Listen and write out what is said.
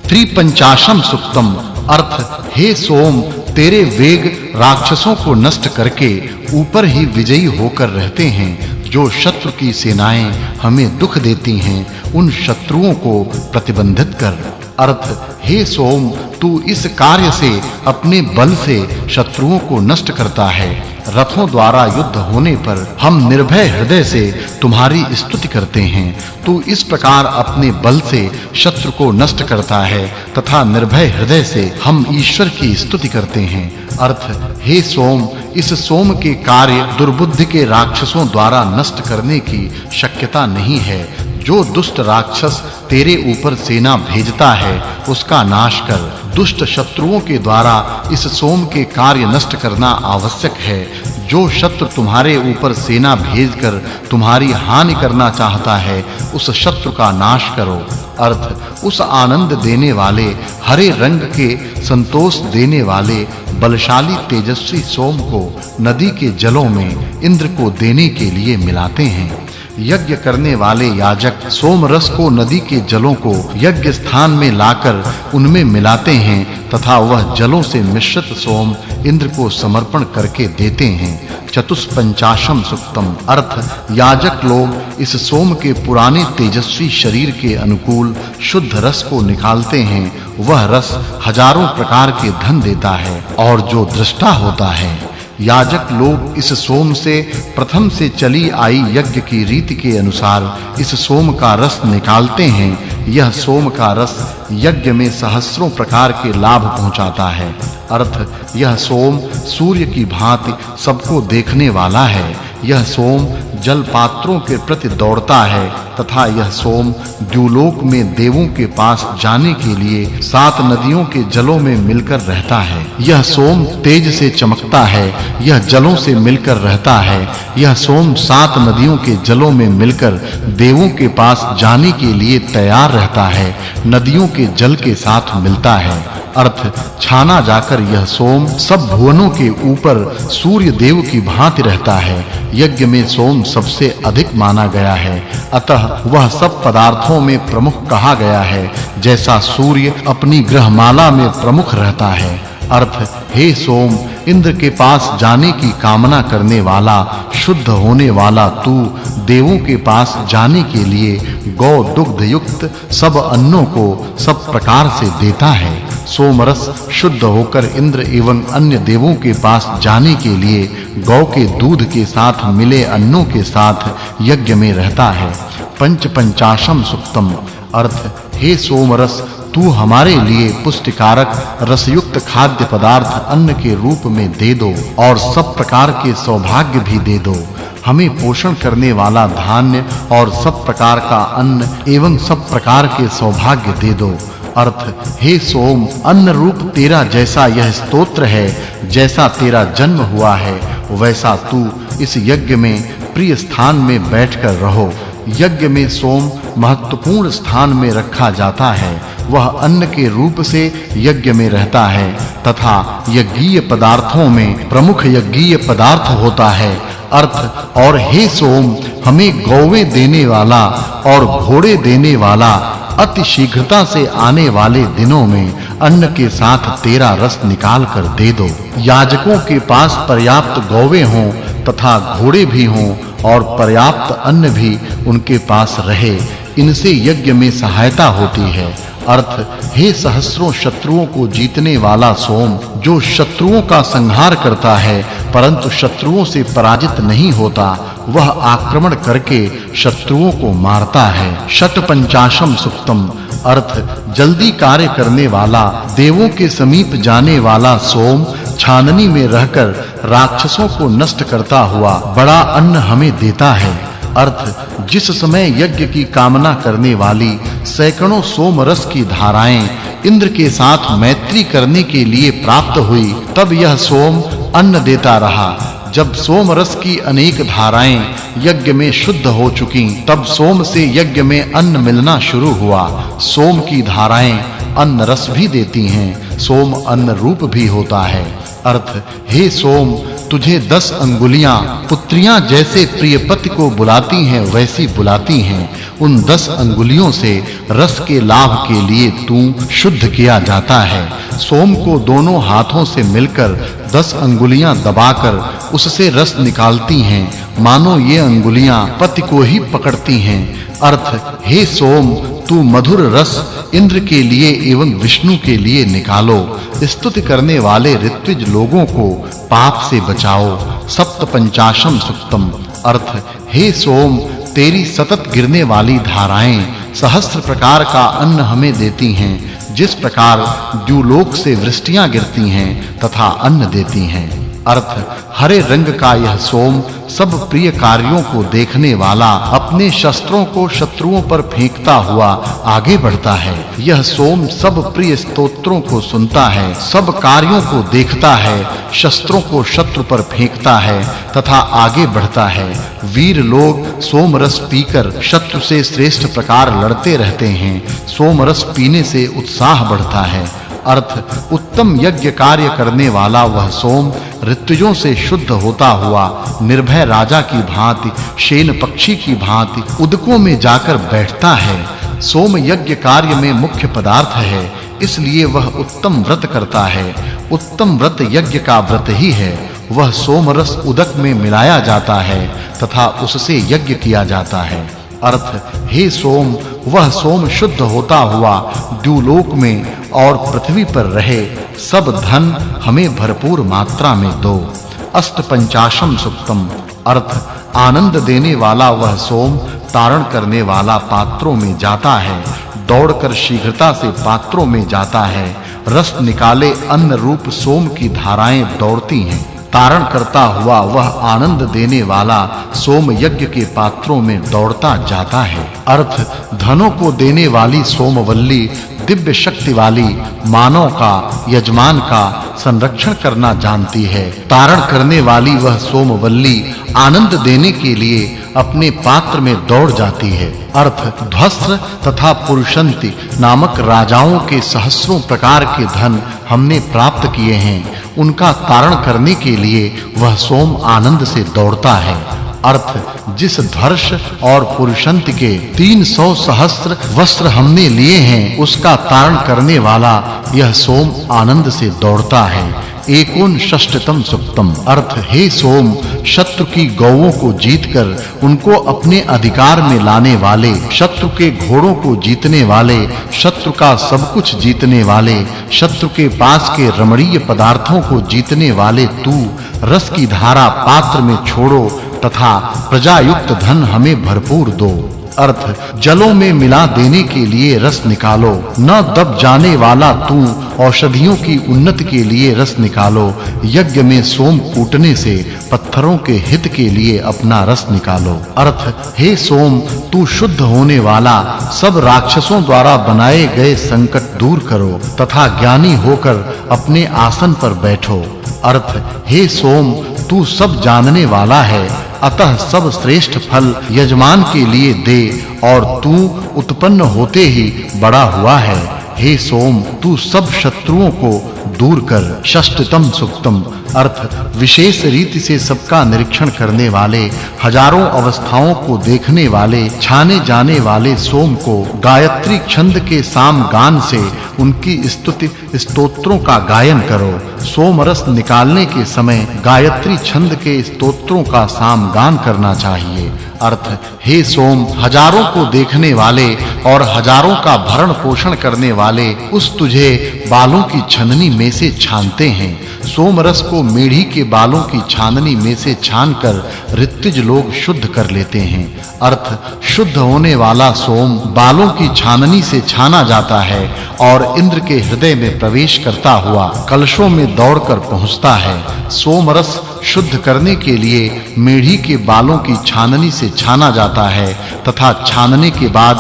त्रिपंचाशम सुक्तम अर्थ हे सोम तेरे वेग राक्षसों को नष्ट करके ऊपर ही विजयी होकर रहते हैं। जो शत्रु की सेनाएं हमें दुख देती हैं उन शत्रुओं को प्रतिबंधित कर। अर्थ हे सोम तू इस कार्य से अपने बल से शत्रुओं को नष्ट करता है। रथों द्वारा युद्ध होने पर हम निर्भय हृदय से तुम्हारी स्तुति करते हैं। तू इस प्रकार अपने बल से शत्रु को नष्ट करता है तथा निर्भय हृदय से हम ईश्वर की स्तुति करते हैं। अर्थ हे सोम इस सोम के कार्य दुर्बुद्धि के राक्षसों द्वारा नष्ट करने की शक्यता नहीं है। जो दुष्ट राक्षस तेरे ऊपर सेना भेजता है उसका नाश कर। दुष्ट शत्रुओं के द्वारा इस सोम के कार्य नष्ट करना आवश्यक है। जो शत्रु तुम्हारे ऊपर सेना भेजकर तुम्हारी हानि करना चाहता है उस शत्रु का नाश करो। अर्थ उस आनंद देने वाले हरे रंग के संतोष देने वाले बलशाली तेजस्वी सोम को नदी के जलों में इंद्र को देने के लिए मिलाते हैं। यज्ञ करने वाले याजक सोम रस को नदी के जलों को यज्ञ स्थान में लाकर उनमें मिलाते हैं तथा वह जलों से मिश्रित सोम इंद्र को समर्पण करके देते हैं। चतुष्पंचाशम सुक्तम अर्थ याजक लोग इस सोम के पुराने तेजस्वी शरीर के अनुकूल शुद्ध रस को निकालते हैं। वह रस हजारों प्रकार के धन देता है और जो दृष्टा होता है। याजक लोग इस सोम से प्रथम से चली आई यज्ञ की रीति के अनुसार इस सोम का रस निकालते हैं। यह सोम का रस यज्ञ में सहस्त्रों प्रकार के लाभ पहुंचाता है। अर्थ यह सोम सूर्य की भांति सबको देखने वाला है। यह सोम जल पात्रों के प्रति दौड़ता है तथा यह सोम द्युलोक में देवों के पास जाने के लिए 7 नदियों के जलों में मिलकर रहता है। यह सोम तेज से चमकता है। यह जलों से मिलकर रहता है। यह सोम 7 नदियों के जलों में मिलकर देवों के पास जाने के लिए तैयार रहता है। नदियों के जल के साथ मिलता है। अर्थ छाना जाकर यह सोम सब भुवनों के ऊपर सूर्य देव की भांति रहता है। यज्ञ में सोम सबसे अधिक माना गया है, अतः वह सब पदार्थों में प्रमुख कहा गया है, जैसा सूर्य अपनी ग्रहमाला में प्रमुख रहता है। अर्थ हे सोम इंद्र के पास जाने की कामना करने वाला शुद्ध होने वाला तू देवों के पास जाने के लिए गौ दुग्ध युक्त सब अन्नों को सब प्रकार से देता है। सोमरस शुद्ध होकर इंद्र एवं अन्य देवों के पास जाने के लिए गौ के दूध के साथ मिले अन्नों के साथ यज्ञ में रहता है। पंचाशम सुक्तम अर्थ हे सोमरस तू हमारे लिए पुष्टिकारक रसयुक्त खाद्य पदार्थ अन्न के रूप में दे दो और सब प्रकार के सौभाग्य भी दे दो। हमें पोषण करने वाला धान्य और सब प्रकार का अन्न एवं सब प्रकार के सौभाग्य दे दो। अर्थ हे सोम अन्न रूप तेरा जैसा यह स्तोत्र है, जैसा तेरा जन्म हुआ है वैसा तू इस यज्ञ में प्रिय स्थान में बैठकर रहो। यज्ञ में सोम महत्वपूर्ण स्थान में रखा जाता है। वह अन्न के रूप से यज्ञ में रहता है तथा यज्ञीय पदार्थों में प्रमुख यज्ञीय पदार्थ होता है। अर्थ और हे सोम हमें गौवें देने वाला और घोड़े देने वाला अति शीघ्रता से आने वाले दिनों में अन्न के साथ तेरा रस निकाल कर दे दो। याजकों के पास पर्याप्त गौवें हों तथा घोड़े भी हों और पर्याप्त अन्न भी उनके पास रहे, इनसे यज्ञ में सहायता होती है। अर्थ हे सहस्त्रों शत्रुओं को जीतने वाला सोम जो शत्रुओं का संहार करता है परंतु शत्रुओं से पराजित नहीं होता, वह आक्रमण करके शत्रुओं को मारता है। शतपंचाशम सुक्तम अर्थ जल्दी कार्य करने वाला देवों के समीप जाने वाला सोम छाननी में रहकर राक्षसों को नष्ट करता हुआ बड़ा अन्न हमें देता है। अर्थ जिस समय यज्ञ की कामना करने वाली सैकड़ों सोम रस की धाराएं इंद्र के साथ मैत्री करने के लिए प्राप्त हुई तब यह सोम अन्न देता रहा। जब सोम रस की अनेक धाराएं यज्ञ में शुद्ध हो चुकीं तब सोम से यज्ञ में अन्न मिलना शुरू हुआ। सोम की धाराएं अन्न रस भी देती हैं। सोम अन्न रूप भी होता है। अर्थ हे सोम तुझे 10 अंगुलियां पुत्रियां जैसे प्रिय पति को बुलाती हैं वैसी बुलाती हैं। उन 10 अंगुलियों से रस के लाभ के लिए तू शुद्ध किया जाता है। सोम को दोनों हाथों से मिलकर 10 अंगुलियां दबाकर उससे रस निकालती हैं, मानो ये अंगुलियां पति को ही पकड़ती हैं। अर्थ, हे सोम, तू मधुर रस इंद्र के लिए एवं विष्णु के लिए निकालो। स्तुति करने वाले ऋत्विज लोगों को पाप से बचाओ। सप्तपंचाशम सुक्तम। अर्थ, हे सोम, तेरी सतत गिरने वाली धाराएं सहस्त्र प्रकार का अन्न हमें देती हैं, जिस प्रकार द्युलोक से वृष्टियां गिरती हैं तथा अन्न देती हैं। अर्थ, हरे रंग का यह सोम सब प्रिय कार्यों को देखने वाला अपने शस्त्रों को शत्रुओं पर फेंकता हुआ आगे बढ़ता है। यह सोम सब प्रिय स्तोत्रों को सुनता है, सब कार्यों को देखता है, शस्त्रों को शत्रु पर फेंकता है तथा आगे बढ़ता है। वीर लोग सोम रस पीकर शत्रु से श्रेष्ठ प्रकार लड़ते रहते हैं। सोम रस पीने से उत्साह बढ़ता है। अर्थ, उत्तम यज्ञ कार्य करने वाला वह सोम ऋतुजों से शुद्ध होता हुआ निर्भय राजा की भांति शेन पक्षी की भांति उदकों में जाकर बैठता है। सोम यज्ञ कार्य में मुख्य पदार्थ है, इसलिए वह उत्तम व्रत करता है। उत्तम व्रत यज्ञ का व्रत ही है। वह सोम रस उदक में मिलाया जाता है तथा उससे यज्ञ किया जाता है। अर्थ, हे सोम, वह सोम शुद्ध होता हुआ द्युलोक में और पृथ्वी पर रहे सब धन हमें भरपूर मात्रा में दो। अष्टपंचाशम सुक्तम। अर्थ, आनंद देने वाला वह सोम तारण करने वाला पात्रों में जाता है, दौड़कर शीघ्रता से पात्रों में जाता है। रस निकाले अन्न रूप सोम की धाराएं दौड़ती हैं। तारण करता हुआ वह आनंद देने वाला सोम यज्ञ के पात्रों में दौड़ता जाता है। अर्थ, धनों को देने वाली सोमवल्ली दिव्य शक्ति वाली मानव का यजमान का संरक्षण करना जानती है। तारण करने वाली वह सोमवल्ली आनंद देने के लिए अपने पात्र में दौड़ जाती है। अर्थ, ध्वस्त्र तथा पुरुषंति नामक राजाओं के सहस्रों प्रकार के धन हमने प्राप्त किए हैं। उनका तारण करने के लिए वह सोम आनंद से दौड़ता है। अर्थ, जिस धर्ष और पुरुषंत के 300 सहस्त्र वस्त्र हमने लिए हैं, उसका तारण करने वाला यह सोम आनंद से दौड़ता है। एकोन षष्ठतम सुक्तम। अर्थ, हे सोम, शत्रु की गौओं को जीतकर उनको अपने अधिकार में लाने वाले, शत्रु के घोड़ों को जीतने वाले, शत्रु का सब कुछ जीतने वाले, शत्रु के पास के रमणीय पदार्थों को जीतने वाले तू रस की धारा पात्र में छोड़ो तथा प्रजायुक्त धन हमें भरपूर दो। अर्थ, जलों में मिला देने के लिए रस निकालो। न दब जाने वाला तू औषधियों की उन्नति के लिए रस निकालो। यज्ञ में सोम कूटने से पत्थरों के हित के लिए अपना रस निकालो। अर्थ, हे सोम, तू शुद्ध होने वाला सब राक्षसों द्वारा बनाए गए संकट दूर करो तथा ज्ञानी होकर अपने आसन पर बैठो। अर्थ, हे सोम, तू सब जानने वाला है, अतः सब श्रेष्ठ फल यजमान के लिए दे और तू उत्पन्न होते ही बड़ा हुआ है। हे सोम, तू सब शत्रुओं को दूर कर। षष्ठतम सुक्तम। अर्थ, विशेष रीति से सबका निरीक्षण करने वाले, हजारों अवस्थाओं को देखने वाले, छाने जाने वाले सोम को गायत्री छंद के साम गान से उनकी स्तुति स्तोत्रों का गायन करो। सोम रस निकालने के समय गायत्री छंद के स्तोत्रों का साम गान करना चाहिए। अर्थ, हे सोम, हजारों को देखने वाले और हजारों का भरण पोषण करने वाले उस तुझे बालों की छननी में से छानते हैं। सोम रस को मेढ़ी के बालों की छाननी में से छानकर ऋत्विज लोग शुद्ध कर लेते हैं। अर्थ, शुद्ध होने वाला सोम बालों की छाननी से छाना जाता है और इंद्र के हृदय में प्रवेश करता हुआ कलशों में दौड़कर पहुंचता है। सोम रस शुद्ध करने के लिए मेढ़ी के बालों की छाननी से छाना जाता है तथा छानने के बाद